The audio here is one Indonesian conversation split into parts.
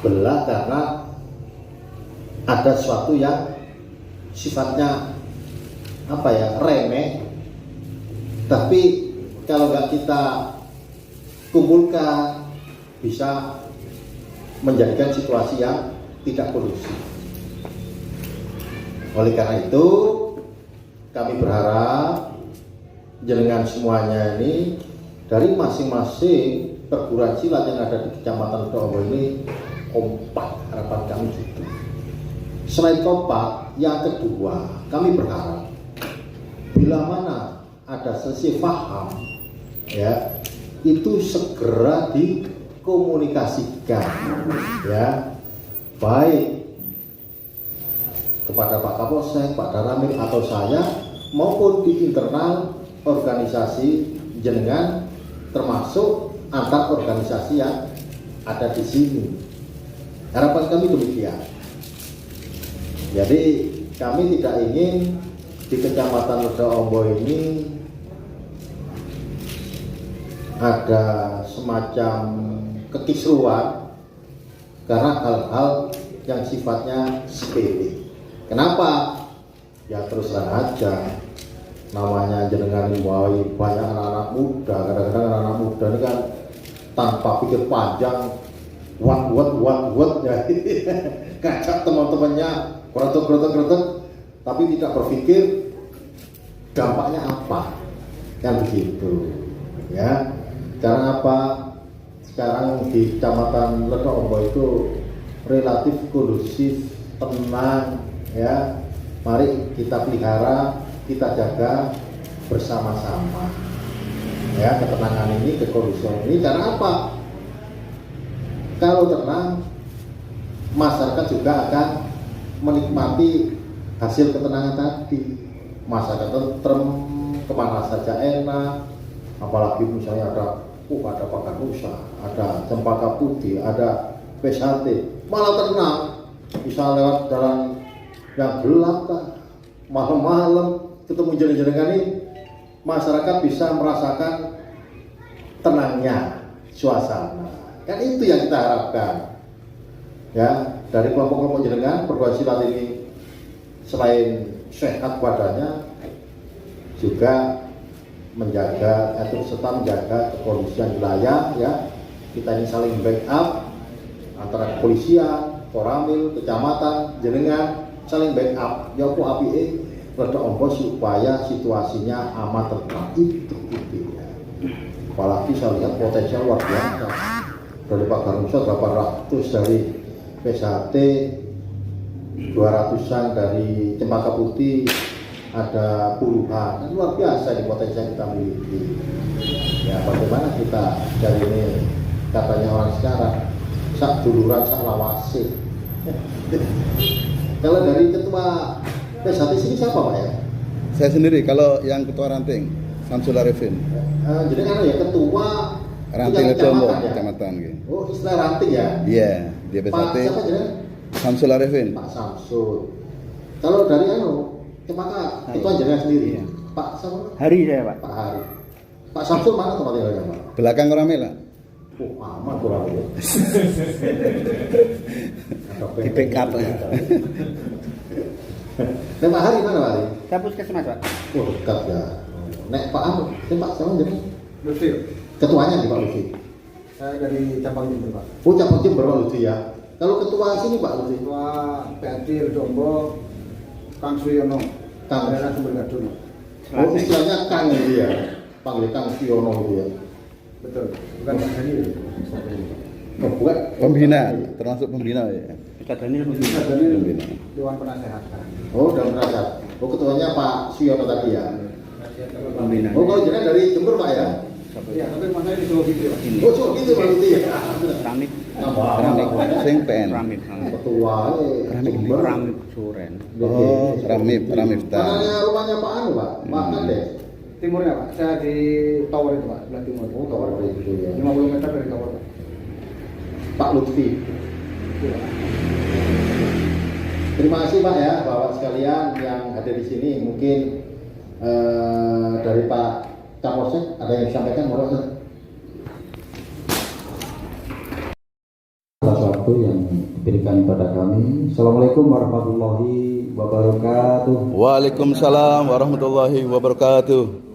belah karena ada sesuatu yang sifatnya remeh, tapi kalau nggak kita kumpulkan bisa menjadikan situasi yang tidak kondusif. Oleh karena itu kami berharap jenengan semuanya ini dari masing-masing perguruan silat yang ada di Kecamatan Ledoombo ini kompak, harapan kami gitu. Selain kompak, yang kedua kami berharap bila mana ada selisih paham ya, itu segera dikomunikasikan ya, baik kepada Pak Kapolsek, Pak Daramil atau saya maupun di internal organisasi jenengan, termasuk antar organisasi yang ada di sini. Harapan kami demikian. Jadi kami tidak ingin di Kecamatan Ledoombo ini ada semacam kekisruan karena hal-hal yang sifatnya sepele. Kenapa? Ya terus terang aja, namanya jenengan membawa banyak anak-anak muda. Kadang-kadang anak-anak muda ini kan tanpa pikir panjang, wat ya, ngajak teman-temannya kerotok, tapi tidak berpikir dampaknya apa, kan begitu ya. Karena apa? Sekarang di Kecamatan Ledoombo itu relatif kondusif, tenang ya. Mari kita pelihara, kita jaga bersama-sama ya ketenangan ini, kekondusian ini. Karena apa? Kalau tenang, masyarakat juga akan menikmati hasil ketenangan tadi. Masyarakat tentrem, kemana saja enak. Apalagi misalnya ada pakan rusa, ada cempaka putih, ada PSHT, malah tenang. Bisa lewat jalan yang gelap kan, malam-malam ketemu jenengan ini, masyarakat bisa merasakan tenangnya suasana. Kan itu yang kita harapkan ya dari kelompok-kelompok jenengan. Perguruan silat ini selain sehat badannya juga menjaga atau serta menjaga kekondisian wilayah ya. Kita ini saling backup antara kepolisian, Koramil, kecamatan, jenengan saling backup. Ya apa APE Ledoombo supaya situasinya aman tentram itu ya. Apalagi saya lihat potensial luar biasa dari Pak Garumsa 800 dari PSHT, 200-an dari cempaka putih, ada puluhan. Dan luar biasa di potensi yang kita miliki ya. Bagaimana kita dari ini, katanya orang sekarang sak duluran sak lawase. Kalau dari ketua PSHT sini siapa Pak ya? Saya sendiri. Kalau yang ketua ranting Samsul Arifin. Jadi kan ya ketua ranting Ledoombo kecamatan gitu. Oh, istilah ranting ya? Iya, dia PSHT. Pak siapa jadi? Samsul Arifin. Pak Samsul. Kalau dari cempaka ketua jenengan sendiri. Iya. Pak siapa? Hari saya Pak. Pak Hari. Pak Samsul mana tempat tinggalnya Pak? Belakang Koramil lah. Oh, aman kurang ya. Di backup. Nek Pak Hari mana Pak Hari? Saya puskesmas Pak. Oh, dekat ya. Nek Pak Anu, Pak siapa jadi? Lutfi, Ketuanya di Pak Lutfi. saya dari cabang Jember Pak. Oh, cabang Jember Pak Lutfi ya. Kalau ketua sini Pak Lutfi? Ketua PRT Ledoombo, Kang Suyono, Kang. daerah Sumber Gadun. Oh, istilahnya Kang itu ya. Panggil Kang Siono itu ya. Betul, bukan Kang Daniel. Oh, bukan. Pembina, termasuk pembina ya. Ustaz Daniel Kang Daniel Pembina. Dewan Penasehat. Oh, dalam rasa. Oh, ketuanya Pak Siono tadi ya. Pembina. Oh, kalau jenengan dari Jember Pak ya? Iya, tapi mas saya di Solo gitu Pak. Oh, so gitu Pak Lutfi ya. Ramit. Ramik, sing PN. Ramit. Ketua Jember. Ramit Suren. Oh, Ramif Mananya rumahnya Pak Anu Pak? Pak Kades. Timurnya Pak, saya di tower itu Pak, sebelah timur. Oh, tower itu ya. 50 meter dari tower Pak. Pak Lutfi. Iya, Pak. Terima kasih Pak ya, Bapak sekalian yang ada di sini. Mungkin dari Pak Kapolsek ada yang disampaikan, mohon. wabarakatuh yang diberikan kepada kami. Assalamualaikum warahmatullahi wabarakatuh. Waalaikumsalam warahmatullahi wabarakatuh.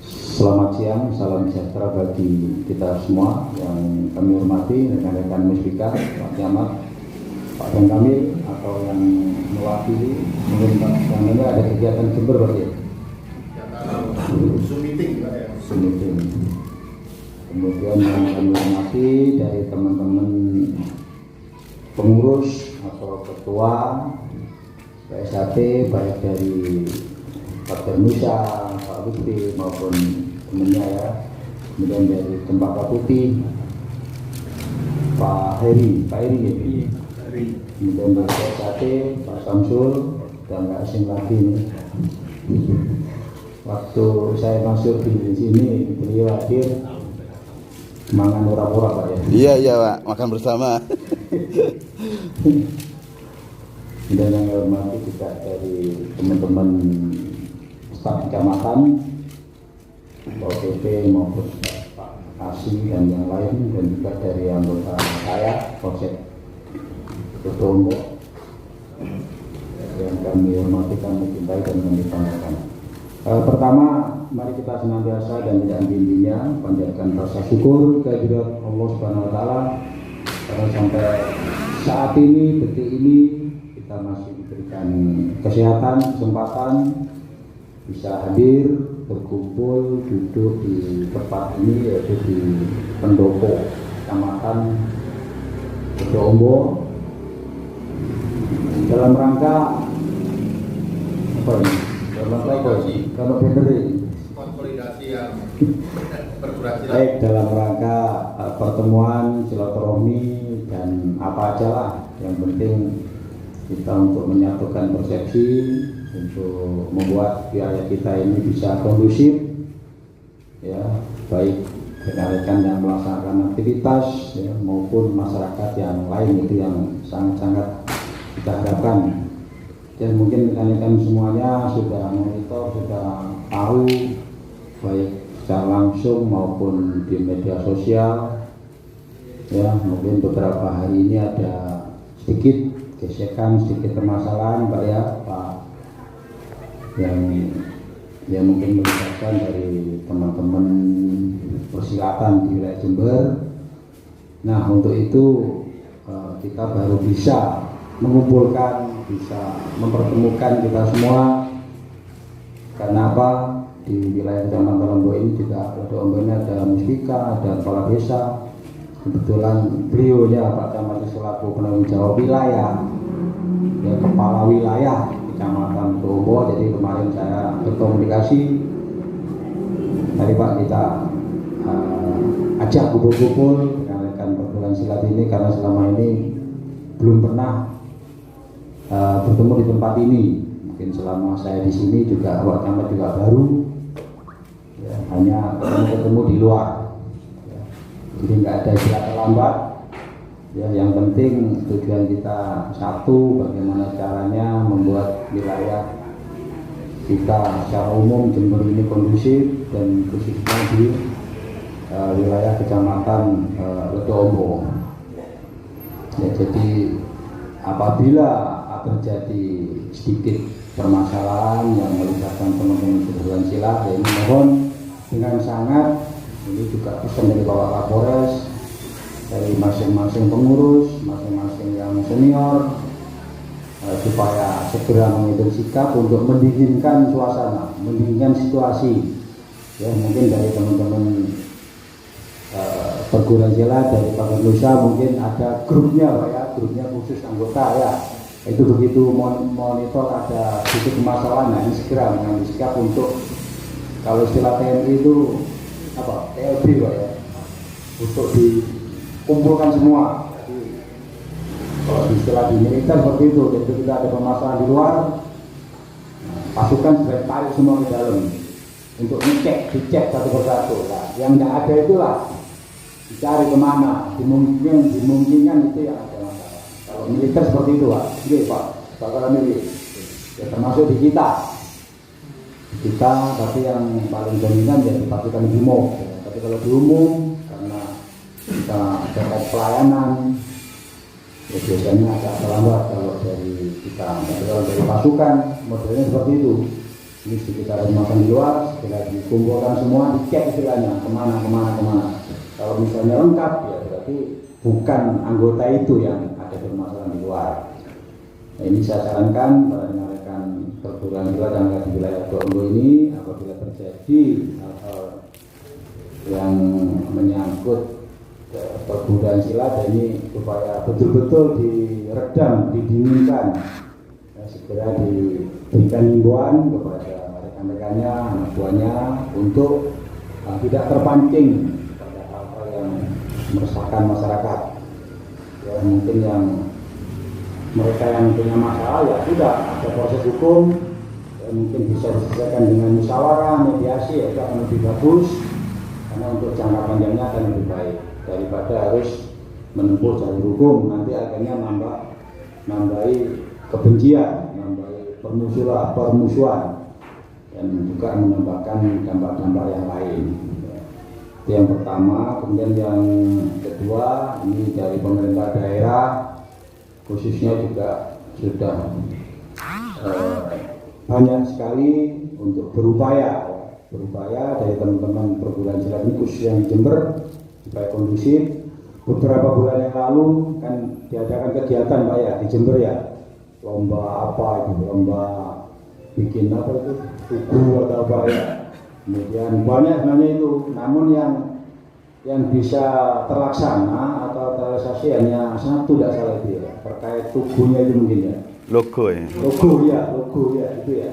Selamat siang, salam sejahtera bagi kita semua yang kami hormati, rekan-rekan Musbika, Pak Camat, Pak Dan Kamil, atau yang mewakili, mungkin yang ini ada kegiatan Jember Pak ya? Zoom meeting Pak ya. Zoom meeting. Kemudian yang kami hormati dari teman-teman pengurus atau ketua PSAT, baik dari Pak Nusa, Pak Lutfi maupun temannya ya, kemudian dari Cempaka Putih, Pak Heri ya, kemudian dari PSAT, Pak Samsul, dan nggak asing lagi nih. Waktu saya masuk di sini, beliau hadir mangan ora-ora Pak ya. Iya Pak, makan bersama. Dan yang saya hormati juga dari teman-teman staf kecamatan, OPP maupun Pak Kasih dan yang lain, dan juga dari anggota saya, Polsek Ketombo, yang kami hormati, kami cintai dan kami banggakan. Pertama, mari kita senantiasa dan tidak henti-hentinya panjatkan rasa syukur kehadirat Allah Subhanahu Wa Taala karena sampai saat ini, detik ini kita masih diberikan kesehatan, kesempatan bisa hadir, berkumpul, duduk di tempat ini, yaitu di Pendopo, Kecamatan Ketombo, dalam rangka apa ini? Kalau konsolidasi yang berdurasi. Baik, dalam rangka pertemuan silaturahmi dan apa aja lah, yang penting kita untuk menyatukan persepsi, untuk membuat wilayah kita ini bisa kondusif, ya, baik rekan-rekan yang melaksanakan aktivitas ya, maupun masyarakat yang lain, itu yang sangat-sangat kita harapkan. Dan mungkin rekan-rekan semuanya sudah monitor, sudah tahu baik secara langsung maupun di media sosial ya, mungkin beberapa hari ini ada sedikit gesekan, sedikit permasalahan Pak ya, Pak, yang mungkin melibatkan dari teman-teman persilatan di wilayah Jember. Nah, untuk itu kita baru bisa mengumpulkan, bisa mempertemukan kita semua. Karena apa? Di wilayah Kecamatan Lombok ini juga ada ombaknya, ada Musbika, ada kepala desa. Kebetulan beliaunya Pak Camat selaku penanggung jawab wilayah, ya, kepala wilayah Kecamatan Lombok. Jadi kemarin saya berkomunikasi, tadi Pak kita ajak kumpul-kumpul rekan-rekan perguruan silat ini, karena selama ini belum pernah bertemu di tempat ini. Mungkin selama saya di sini juga Pak Camat juga baru, ya, hanya ketemu di luar, ya. Jadi nggak ada istilah terlambat, ya, yang penting tujuan kita satu, bagaimana caranya membuat wilayah kita secara umum Jember ini kondusif, dan khususnya di wilayah Kecamatan Ledombo. Ya, jadi apabila terjadi sedikit permasalahan yang melibatkan teman-teman perguruan silat, ya, ini mohon dengan sangat, ini juga pesan dari Bapak Kapolres, dari masing-masing pengurus, masing-masing yang senior, supaya segera mengambil sikap untuk mendinginkan suasana, mendinginkan situasi. Ya, mungkin dari teman-teman perguruan silat dari Pak Nusa mungkin ada grupnya Pak ya, grupnya khusus anggota ya. Itu begitu monitor ada sedikit permasalahan, nah ini segera mengambil sikap untuk, kalau istilah TNI itu apa, TLB Pak ya, untuk dikumpulkan semua. Jadi kalau istilah di militer seperti itu, jadi kita ada permasalahan di luar, pasukan sudah tarik semua ke dalam untuk dicek satu persatu. Nah, yang nggak ada itulah dicari kemana, dimungkinkan itu yang ada masalah. Kalau militer seperti itu Pak, oke Pak, bakalan ini, ya, termasuk di kita, tapi yang paling dominan ya di pasukan BRIMOB. Ya. Tapi kalau di umum, karena kita terkait pelayanan, Ya, biasanya agak terlambat kalau dari kita, tapi kalau dari pasukan modelnya seperti itu. Ini sedikit ada makan di luar, setelah dikumpulkan semua, dicek istilahnya kemana. Kalau misalnya lengkap, ya berarti bukan anggota itu yang ada permasalahan di luar. Nah, ini saya sarankan pada rekan perguruan silat yang ada di wilayah Dondo ini, apabila terjadi hal-hal yang menyangkut perguruan silat ini supaya betul-betul diredam, didinginkan, segera diberikan himbauan kepada rekan-rekannya, anak buahnya untuk tidak terpancing pada hal-hal yang meresahkan masyarakat. Ya, mungkin yang mereka yang punya masalah ya sudah ada proses hukum, ya, mungkin bisa diselesaikan dengan musyawarah, mediasi, ya itu akan lebih bagus karena untuk jangka panjangnya akan lebih baik daripada harus menempuh jalur hukum, nanti akhirnya nambahi kebencian, nambahi permusuhan, dan juga menambahkan dampak-dampak yang lain. Itu yang pertama. Kemudian yang kedua, ini dari pemerintah daerah khususnya juga sudah banyak sekali untuk berupaya dari teman-teman perguruan silat ini khusus yang di Jember supaya kondusif. Beberapa bulan yang lalu kan diadakan kegiatan Pak ya di Jember ya, lomba apa itu, lomba bikin apa itu, tugu atau apa ya. Kemudian banyak sebenarnya itu, namun yang bisa terlaksana atau terrealisasi hanya satu, tidak salah itu ya, terkait tubuhnya itu mungkin ya. Logo ya. Logo ya itu ya.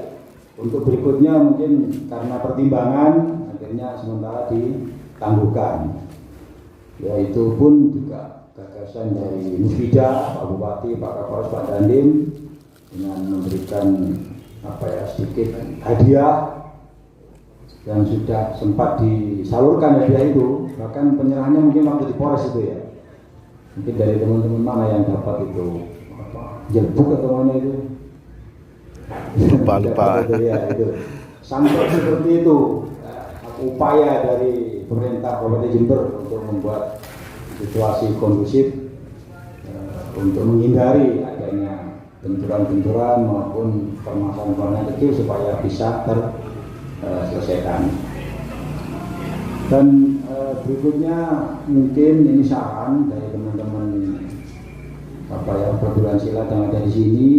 Untuk berikutnya mungkin karena pertimbangan akhirnya sementara ditangguhkan. Ya itu pun juga gagasan dari Musbida, Pak Bupati, Pak Kapolres, Pak Dandim dengan memberikan sedikit hadiah yang sudah sempat disalurkan hadiah itu, bahkan penyerahannya mungkin waktu di Polres itu ya. Mungkin dari teman-teman mana yang dapat itu jelbuk atau mana itu? Lupa. Ya, itu. Sampai seperti itu upaya dari pemerintah Kabupaten Jember untuk membuat situasi kondusif untuk menghindari adanya benturan-benturan maupun permasalahan kecil supaya bisa terselesaikan. Dan berikutnya mungkin ini saran dari teman-teman perguruan silat yang ada di sini,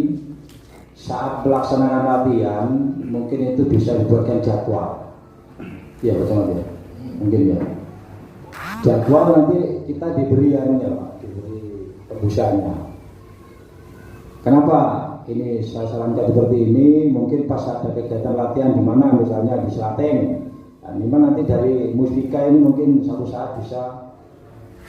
saat pelaksanaan latihan mungkin itu bisa dibuatkan jadwal. Ya betul ya, mungkin ya. Jadwal nanti kita diberi Pak, diberi tebusannya. Kenapa ini saya sarankan seperti ini? Mungkin pas ada kegiatan latihan di mana misalnya di Selaten, nah, di mana nanti dari Musbika ini mungkin suatu saat bisa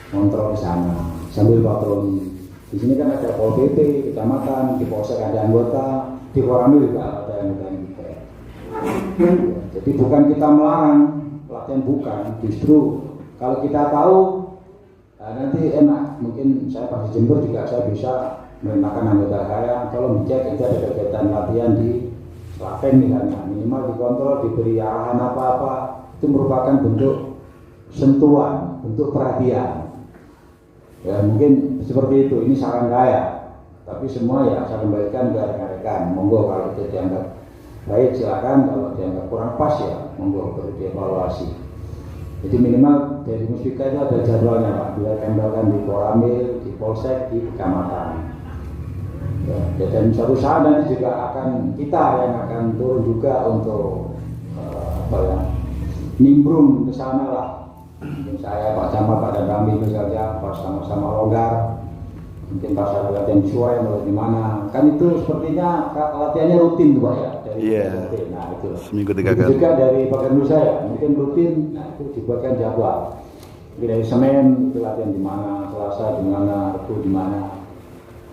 kontrol di sana sambil patroli. Di sini kan ada Pol PP, kecamatan, di Polsek ada anggota, di Koramil juga ada anggota juga. Jadi bukan kita melarang pelatihan, bukan, justru kalau kita tahu nanti enak, mungkin saya pas di Jember juga saya bisa merintahkan anggota saya kalau dicek itu ada kegiatan latihan di Selaten misalnya, minimal dikontrol, diberi arahan apa-apa, itu merupakan bentuk sentuhan, bentuk perhatian. Ya mungkin seperti itu, ini saran saya, tapi semua ya saya kembalikan ke rekan-rekan, monggo kalau itu dianggap baik silakan, kalau dianggap kurang pas ya monggo perlu dievaluasi. Jadi minimal dari Musbika itu ada jadwalnya Pak, dia tempelkan di Koramil, di Polsek, di kecamatan. Ya, dan suatu saat nanti juga akan kita yang akan turun juga untuk nimbrung ke sana lah. Mungkin saya, Pak Camat, Pak dan kami misalnya pas sama-sama longgar, mungkin pas ada latihan di Suai atau di mana, kan itu sepertinya latihannya rutin tuh Pak ya. Nah itu seminggu 3 kali. Juga dari bagian saya mungkin rutin, nah itu dibuatkan jadwal. Jadi dari Senin itu latihan di mana, Selasa di mana, Rabu di mana,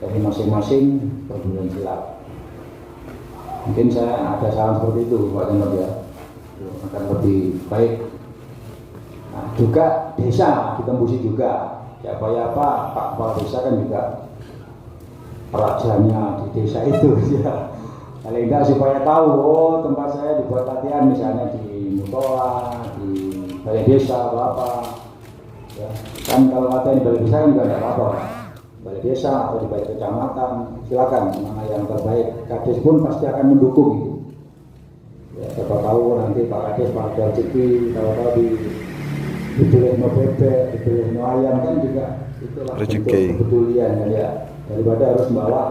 dari masing-masing perguruan silat. Mungkin saya ada saran seperti itu Pak Camat ya, akan lebih baik. Nah, juga desa ditembusi juga, ya Pak Kepala Desa kan juga rajanya di desa itu ya. Paling enggak supaya tahu, oh tempat saya dibuat latihan misalnya di Mutola, di balai desa atau apa. Ya. Kan kalau latihan di balai desa kan juga tidak apa-apa. balai desa atau di balai kecamatan, silakan mana yang terbaik. Kades pun pasti akan mendukung itu. Ya, siapa tahu nanti Pak Kades pada rezeki, tahu-tahu dipilih no bebek, dipilih no ayam kan juga itulah Rezeki. bentuk kepedulian ya. Daripada harus membawa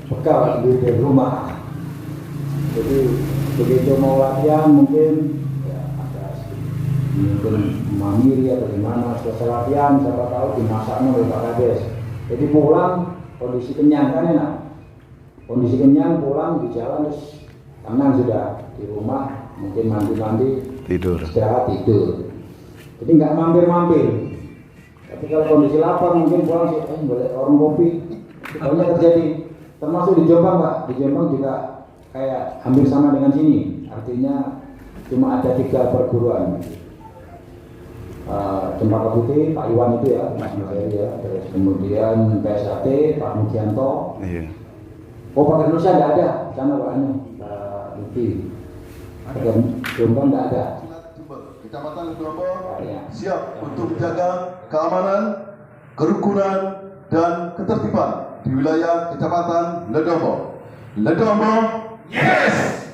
bekal di rumah. Jadi begitu mau latihan mungkin ya ada mungkin mamiri atau gimana selesai latihan siapa tahu dimasaknya oleh Pak Kades. Jadi pulang kondisi kenyang kan enak. Kondisi kenyang pulang di jalan terus tenang sudah di rumah mungkin mandi Tidur. istirahat tidur. Jadi nggak mampir-mampir. Tapi kalau kondisi lapar mungkin pulang sih boleh orang kopi. Banyak terjadi. Termasuk di Jombang Pak. Di Jombang juga kayak hampir sama dengan sini. Artinya cuma ada 3 perguruan. Cempaka Putih, Pak Iwan itu ya, Mas Mary ya, terus kemudian PSAT, Pak Mujianto. Iya. Oh Pak Indonesia nggak ada, sana Pak Pak Luki. Ada Jombang nggak ada. Kecamatan Ledombo Ya. siap untuk menjaga keamanan, kerukunan, dan ketertiban di wilayah Kecamatan Ledombo. Ledombo, yes!